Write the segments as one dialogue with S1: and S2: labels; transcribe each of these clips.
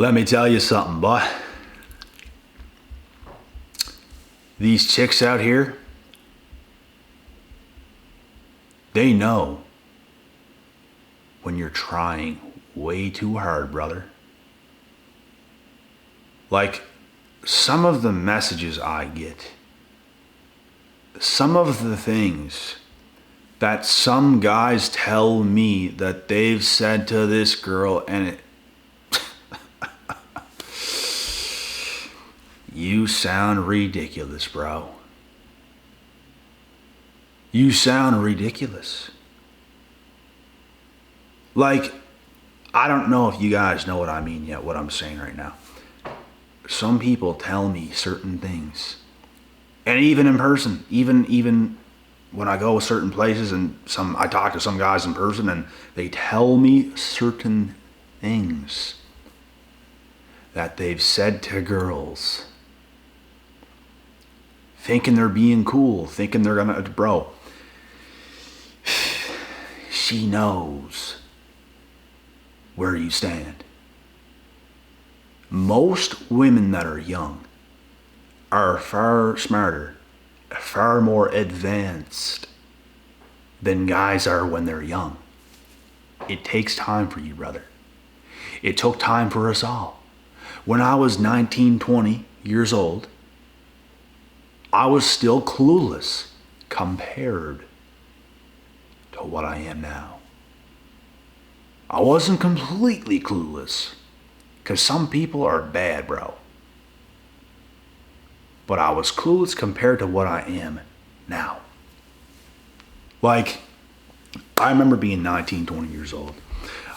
S1: Let me tell you something, boy. These chicks out here, they know when you're trying way too hard, brother. Like, some of the messages I get, some of the things that some guys tell me that they've said to this girl, and it, you sound ridiculous, bro. You sound ridiculous. Like, I don't know if you guys know what I mean yet, what I'm saying right now. Some people tell me certain things. And even in person, even when I go to certain places and I talk to some guys in person and they tell me certain things that they've said to girls. Thinking they're being cool, thinking they're gonna, bro. She knows where you stand. Most women that are young are far smarter, far more advanced than guys are when they're young. It takes time for you, brother. It took time for us all. When I was 19, 20 years old, I was still clueless compared to what I am now. I wasn't completely clueless, because some people are bad, bro. But I was clueless compared to what I am now. Like, I remember being 19, 20 years old.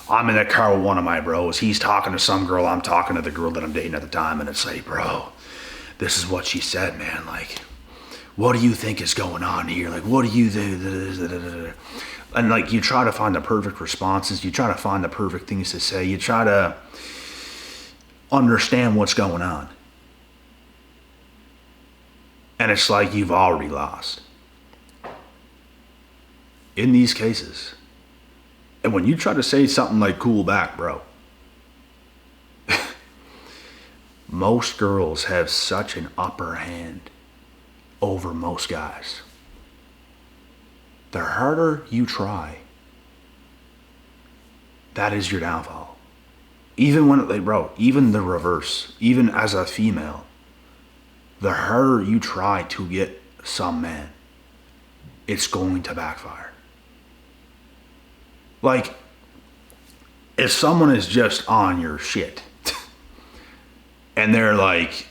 S1: I'm in that car with one of my bros. He's talking to some girl. I'm talking to the girl that I'm dating at the time. And it's like, bro, this is what she said, man. Like, what do you think is going on here? Like, what do you do? And like, you try to find the perfect responses. You try to find the perfect things to say. You try to understand what's going on. And it's like you've already lost. In these cases. And when you try to say something like cool back, bro. Most girls have such an upper hand over most guys. The harder you try, that is your downfall. Even when, like, bro, even the reverse, even as a female, the harder you try to get some man, it's going to backfire. Like, if someone is just on your shit, and they're like,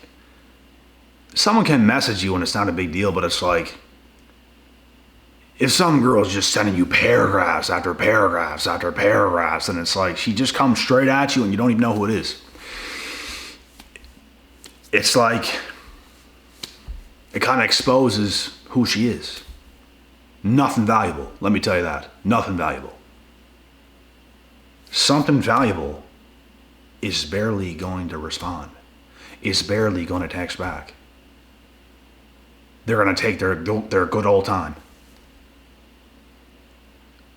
S1: someone can message you and it's not a big deal, but it's like, if some girl's just sending you paragraphs after paragraphs after paragraphs, and it's like, she just comes straight at you and you don't even know who it is. It's like, it kind of exposes who she is. Nothing valuable, let me tell you that. Nothing valuable. Something valuable is barely going to respond. Is barely going to text back. They're going to take their good old time.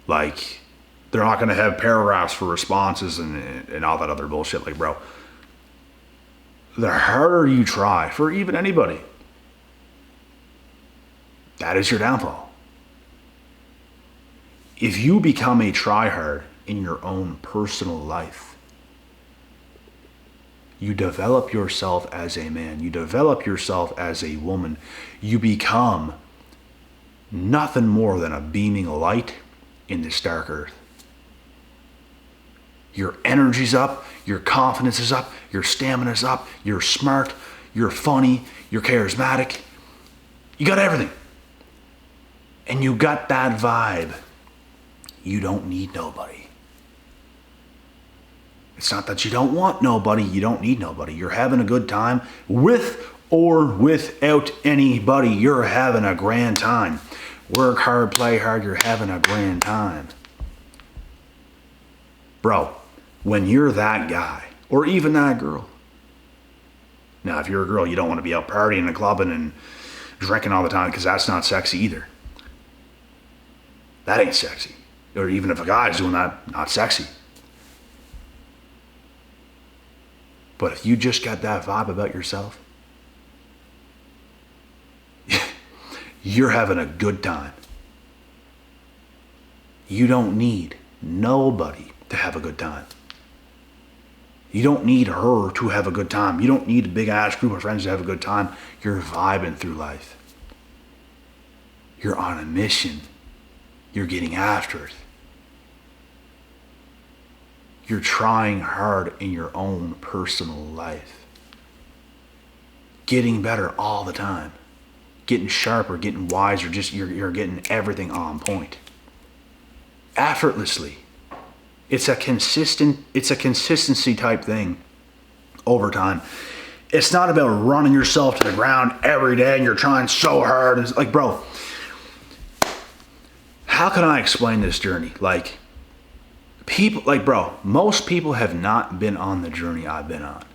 S1: Like, they're not going to have paragraphs for responses and all that other bullshit. Like, bro, the harder you try for even anybody, that is your downfall. If you become a tryhard in your own personal life, you develop yourself as a man. You develop yourself as a woman. You become nothing more than a beaming light in this dark earth. Your energy's up. Your confidence is up. Your stamina's up. You're smart. You're funny. You're charismatic. You got everything. And you got that vibe. You don't need nobody. It's not that you don't want nobody, you don't need nobody. You're having a good time with or without anybody. You're having a grand time. Work hard, play hard, you're having a grand time. Bro, when you're that guy, or even that girl. Now, if you're a girl, you don't want to be out partying and clubbing and drinking all the time, because that's not sexy either. That ain't sexy. Or even if a guy's doing that, not sexy. But if you just got that vibe about yourself, you're having a good time. You don't need nobody to have a good time. You don't need her to have a good time. You don't need a big ass group of friends to have a good time. You're vibing through life. You're on a mission. You're getting after it. You're trying hard in your own personal life. Getting better all the time. Getting sharper, getting wiser, just you're getting everything on effortlessly. It's a consistency type thing over time. It's not about running yourself to the ground every day and you're trying so hard. It's like, bro, how can I explain this journey? Like, most people have not been on the journey I've been on.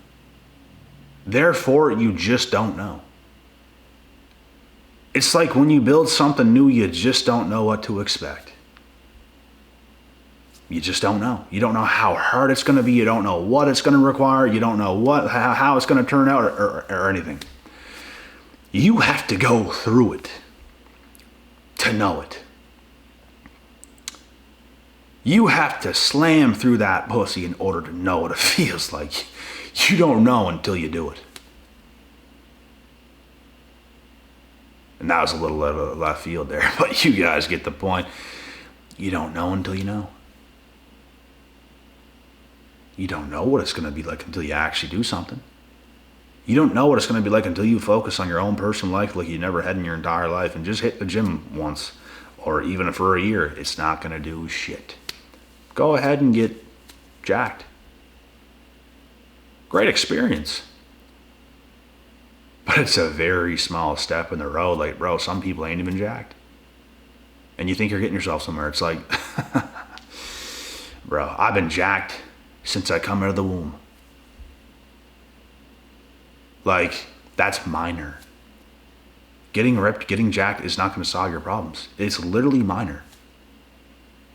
S1: Therefore, you just don't know. It's like when you build something new, you just don't know what to expect. You just don't know. You don't know how hard it's going to be. You don't know what it's going to require. You don't know how it's going to turn out or anything. You have to go through it to know it. You have to slam through that pussy in order to know what it feels like. You don't know until you do it. And that was a little left field there, but you guys get the point. You don't know until you know. You don't know what it's going to be like until you actually do something. You don't know what it's going to be like until you focus on your own personal life like you never had in your entire life and just hit the gym once or even for a year. It's not going to do shit. Go ahead and get jacked. Great experience. But it's a very small step in the road. Like, bro, some people ain't even jacked. And you think you're getting yourself somewhere. It's like, bro, I've been jacked since I come out of the womb. Like, that's minor. Getting ripped, getting jacked is not going to solve your problems. It's literally minor.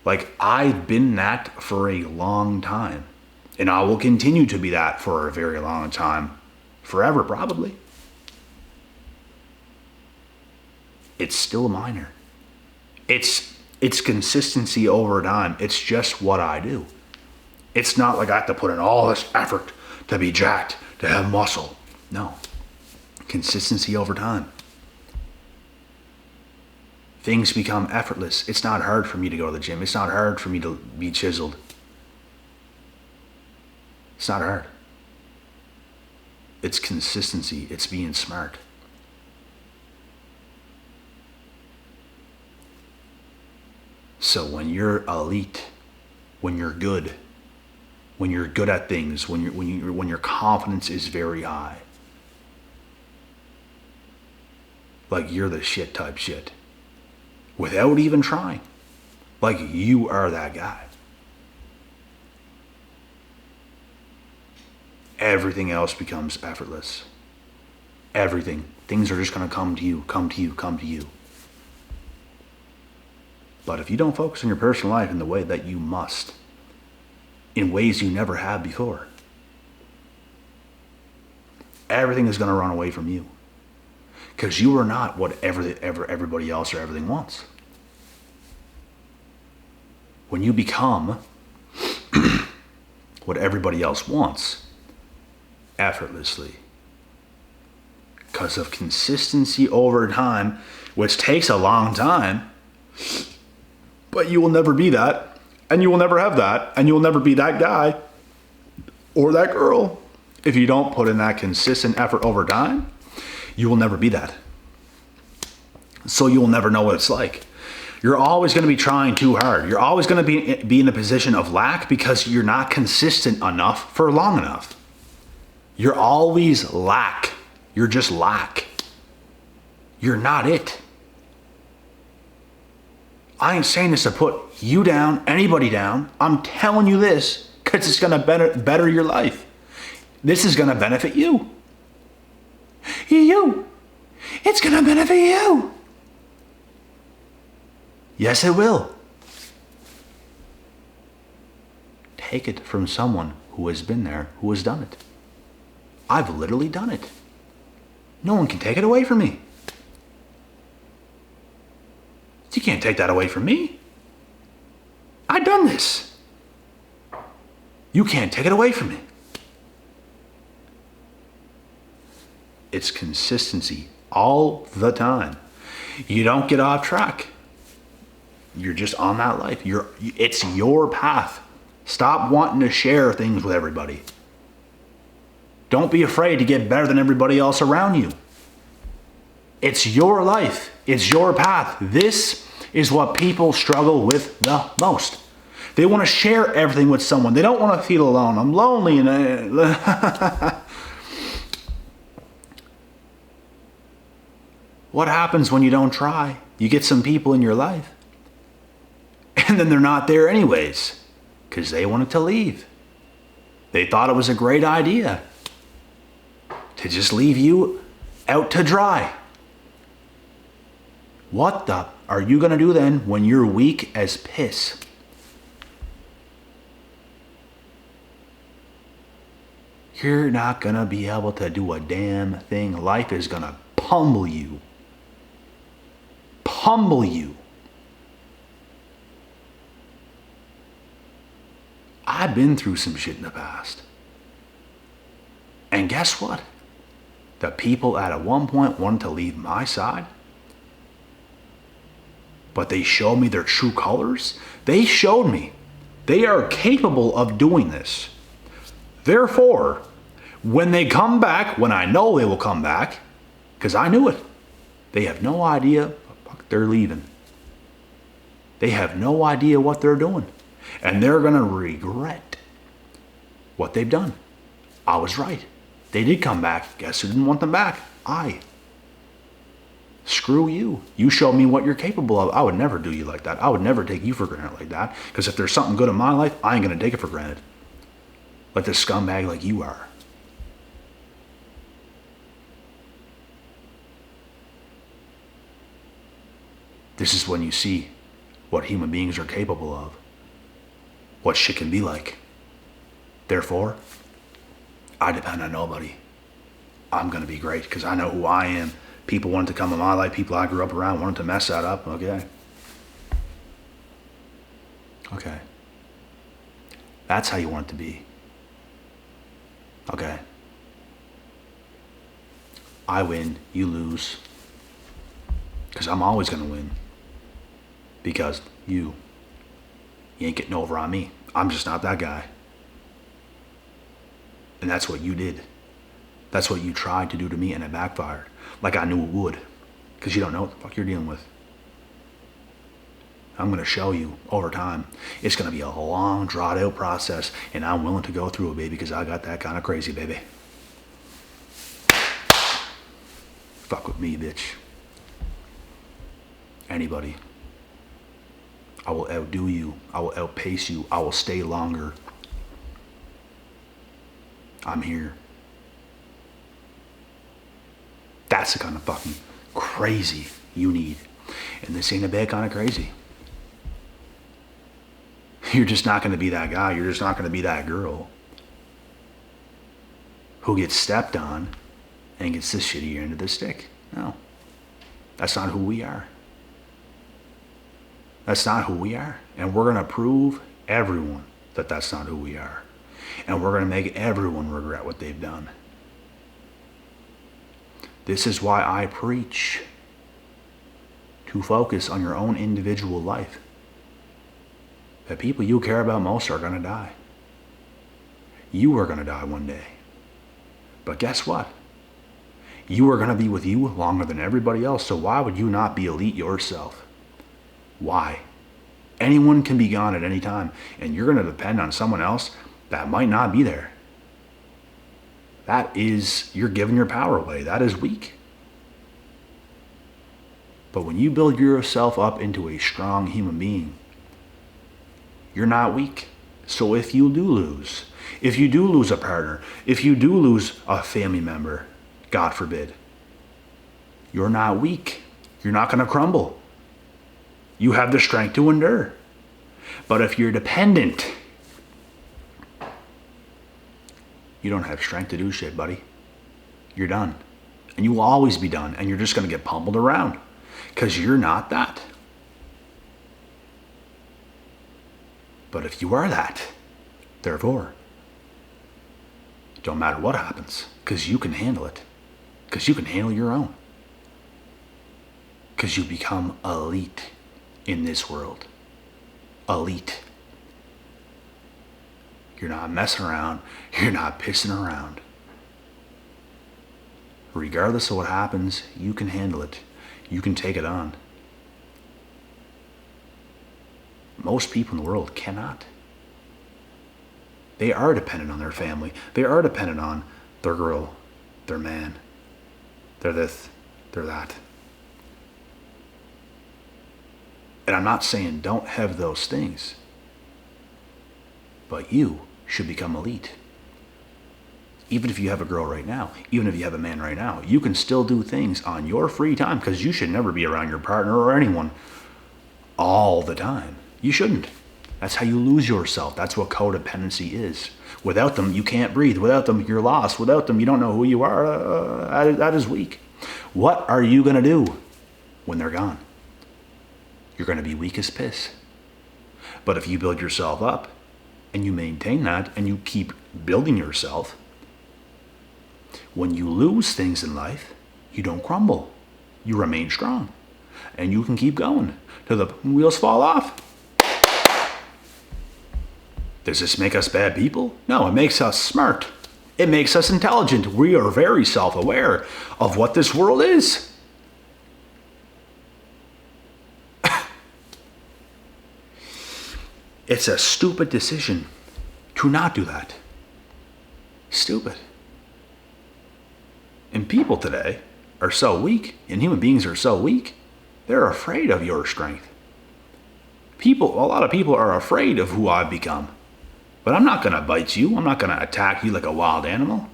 S1: Like, I've been that for a long time. And I will continue to be that for a very long time. Forever, probably. It's still minor. It's consistency over time. It's just what I do. It's not like I have to put in all this effort to be jacked, to have muscle. No. Consistency over time. Things become effortless. It's not hard for me to go to the gym. It's not hard for me to be chiseled. It's not hard. It's consistency. It's being smart. So when you're elite, when you're good at things, when your confidence is very high, like you're the shit type shit, without even trying, like you are that guy. Everything else becomes effortless. Everything. Things are just going to come to you, come to you, come to you. But if you don't focus on your personal life in the way that you must, in ways you never have before, everything is going to run away from you. Because you are not what everybody else or everything wants. When you become what everybody else wants, effortlessly, because of consistency over time, which takes a long time, but you will never be that, and you will never have that, and you will never be that guy or that girl. If you don't put in that consistent effort over time, you will never be that. So you will never know what it's like. You're always going to be trying too hard. You're always going to be in a position of lack because you're not consistent enough for long enough. You're always lack. You're just lack. You're not it. I ain't saying this to put you down, anybody down. I'm telling you this because it's going to better your life. This is going to benefit you. You. It's going to benefit you. Yes, it will. Take it from someone who has been there, who has done it. I've literally done it. No one can take it away from me. You can't take that away from me. I've done this. You can't take it away from me. It's consistency all the time. You don't get off track. You're just on that life. It's your path. Stop wanting to share things with everybody. Don't be afraid to get better than everybody else around you. It's your life. It's your path. This is what people struggle with the most. They want to share everything with someone. They don't want to feel alone. I'm lonely. What happens when you don't try? You get some people in your life, and then they're not there anyways because they wanted to leave. They thought it was a great idea to just leave you out to dry. What the are you going to do then when you're weak as piss? You're not going to be able to do a damn thing. Life is going to pummel you. Pummel you. I've been through some shit in the past. And guess what? The people at one point wanted to leave my side, but they showed me their true colors. They showed me they are capable of doing this. Therefore, when they come back, when I know they will come back, because I knew it, they have no idea they're leaving. They have no idea what they're doing. And they're going to regret what they've done. I was right. They did come back. Guess who didn't want them back? I. Screw you. You showed me what you're capable of. I would never do you like that. I would never take you for granted like that. Because if there's something good in my life, I ain't going to take it for granted. Like the scumbag like you are. This is when you see what human beings are capable of. What shit can be like. Therefore, I depend on nobody. I'm going to be great because I know who I am. People wanted to come in my life. People I grew up around wanted to mess that up. Okay. That's how you want it to be. Okay. I win, you lose. Because I'm always going to win. Because you ain't getting over on me. I'm just not that guy. And that's what you did. That's what you tried to do to me, and it backfired. Like I knew it would. Because you don't know what the fuck you're dealing with. I'm going to show you over time. It's going to be a long, drawn out process, and I'm willing to go through it, baby, because I got that kind of crazy, baby. Fuck with me, bitch. Anybody. I will outdo you. I will outpace you. I will stay longer. I'm here. That's the kind of fucking crazy you need. And this ain't a bad kind of crazy. You're just not going to be that guy. You're just not going to be that girl who gets stepped on and gets the shittier end of the stick. No. That's not who we are. That's not who we are. And we're going to prove everyone that that's not who we are. And we're going to make everyone regret what they've done. This is why I preach to focus on your own individual life. The people you care about most are going to die. You are going to die one day. But guess what? You are going to be with you longer than everybody else, so why would you not be elite yourself? Why? Anyone can be gone at any time, and you're going to depend on someone else that might not be there. That is, you're giving your power away. That is weak. But when you build yourself up into a strong human being, you're not weak. So if you do lose a partner, if you do lose a family member, God forbid, you're not weak. You're not going to crumble. You have the strength to endure. But if you're dependent, you don't have strength to do shit, buddy. you're done. And you will always be done, and you're just going to get pummeled around because you're not that. But if you are that, therefore, it don't matter what happens, because you can handle it. Because you can handle your own. Because you become elite in this world. Elite. You're not messing around. You're not pissing around. Regardless of what happens, you can handle it. You can take it on. Most people in the world cannot. They are dependent on their family. They are dependent on their girl, their man. They're this, they're that. And I'm not saying don't have those things. But you should become elite. Even if you have a girl right now, even if you have a man right now, you can still do things on your free time, because you should never be around your partner or anyone all the time. You shouldn't. That's how you lose yourself. That's what codependency is. Without them, you can't breathe. Without them, you're lost. Without them, you don't know who you are. That is weak. What are you going to do when they're gone? You're going to be weak as piss. But if you build yourself up and you maintain that and you keep building yourself, when you lose things in life, you don't crumble. You remain strong. And you can keep going till the wheels fall off. Does this make us bad people? No, it makes us smart. It makes us intelligent. We are very self-aware of what this world is. It's a stupid decision to not do that. Stupid. And people today are so weak, and human beings are so weak, they're afraid of your strength. A lot of people are afraid of who I've become. But I'm not going to bite you. I'm not going to attack you like a wild animal.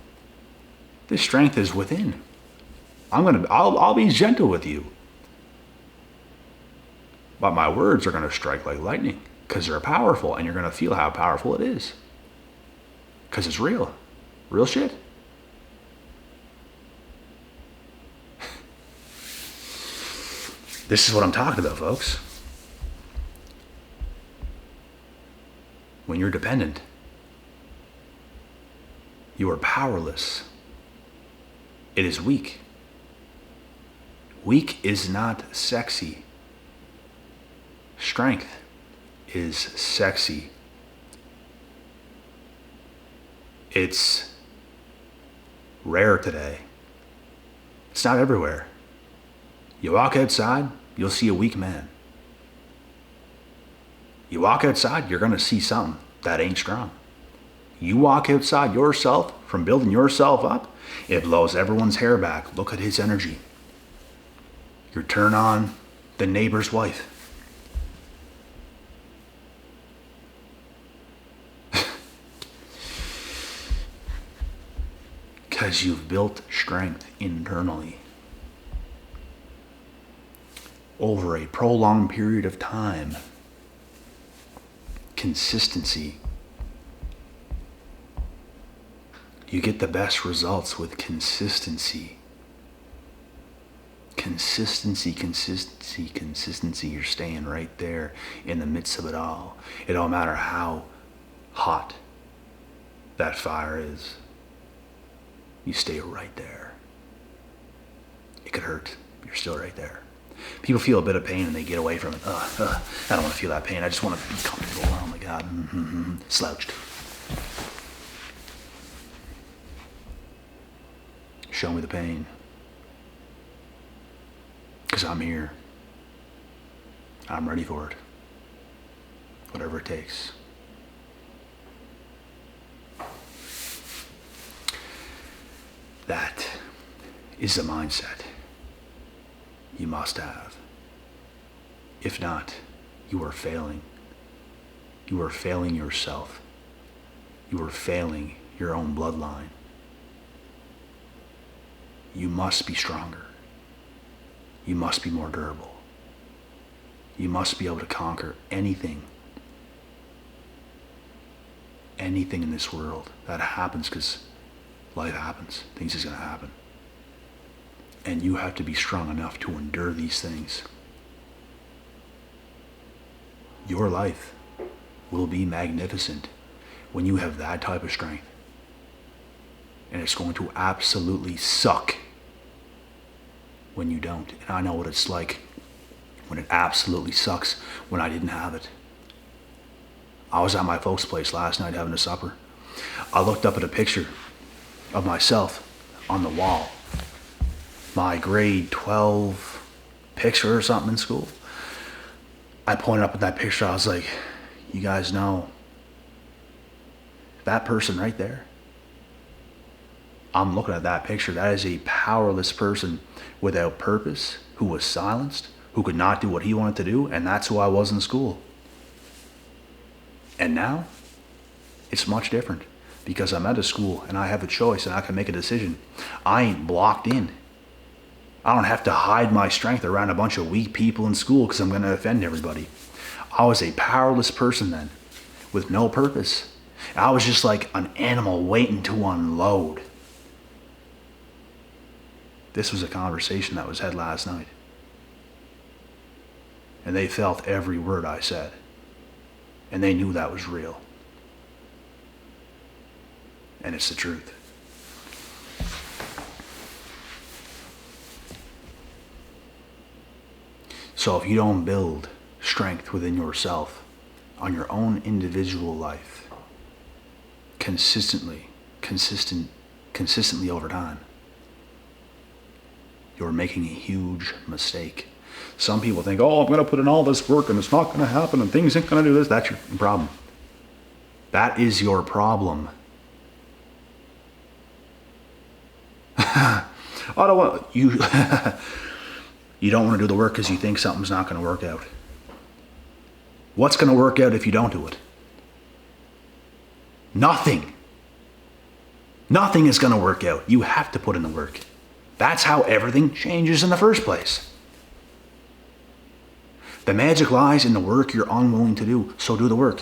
S1: This strength is within. I'll be gentle with you. But my words are going to strike like lightning because they're powerful, and you're going to feel how powerful it is. Because it's real. Real shit. This is what I'm talking about, folks. When you're dependent, you are powerless. It is weak. Weak is not sexy. Strength is sexy. It's rare today. It's not everywhere. You walk outside, you'll see a weak man. You walk outside, you're going to see something that ain't strong. You walk outside yourself, from building yourself up, it blows everyone's hair back. Look at his energy. You turn on the neighbor's wife. Because you've built strength internally. Over a prolonged period of time. Consistency. You get the best results with consistency. Consistency. You're staying right there in the midst of it all. It don't matter how hot that fire is. You stay right there. It could hurt. You're still right there. People feel a bit of pain and they get away from it. I don't want to feel that pain. I just want to be comfortable. Oh my God. Slouched. Show me the pain. Because I'm here. I'm ready for it. Whatever it takes. That is the mindset you must have. If not, you are failing. You are failing yourself. You are failing your own bloodline. You must be stronger. You must be more durable. You must be able to conquer anything. Anything in this world that happens, because life happens. Things is going to happen. And you have to be strong enough to endure these things. Your life will be magnificent when you have that type of strength. And it's going to absolutely suck when you don't. And I know what it's like when it absolutely sucks when I didn't have it. I was at my folks' place last night having a supper. I looked up at a picture of myself on the wall. My grade 12 picture or something in school. I pointed up at that picture. I was like, you guys know that person right there? I'm looking at that picture. That is a powerless person without purpose, who was silenced, who could not do what he wanted to do, and that's who I was in school. And now, it's much different because I'm at a school and I have a choice and I can make a decision. I ain't blocked in. I don't have to hide my strength around a bunch of weak people in school because I'm going to offend everybody. I was a powerless person then with no purpose. I was just like an animal waiting to unload. This was a conversation that was had last night. And they felt every word I said. And they knew that was real. And it's the truth. So if you don't build strength within yourself on your own individual life, consistently over time, you're making a huge mistake. Some people think, oh, I'm going to put in all this work and it's not going to happen and things ain't going to do this. That's your problem. That is your problem. I don't want you. You don't want to do the work because you think something's not going to work out. What's going to work out if you don't do it? Nothing. Nothing is going to work out. You have to put in the work. That's how everything changes in the first place. The magic lies in the work you're unwilling to do, so do the work.